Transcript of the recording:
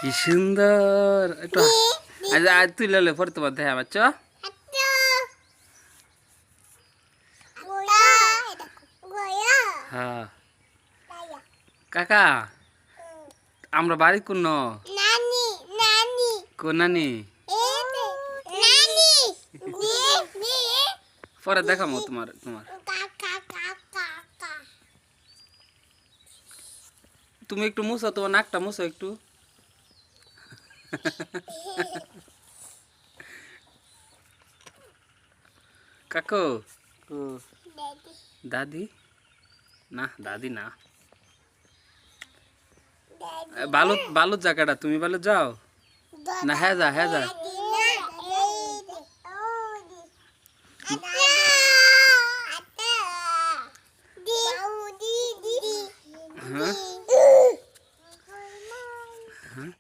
কি সুন্দর একটু আজ আজ তুই লেলে পরে তোমার দেখা পাচ্ছ হ্যাঁ কাকা আমরা বাড়ি কোন কোন নানি পরে দেখামো তোমার তোমার তুমি একটু মুছো তোমার নাকটা মুছো একটু কাকু দাদি না দাদি না বালুত বালুত জায়গাটা তুমি বালুত যাও না হ্যাঁ যা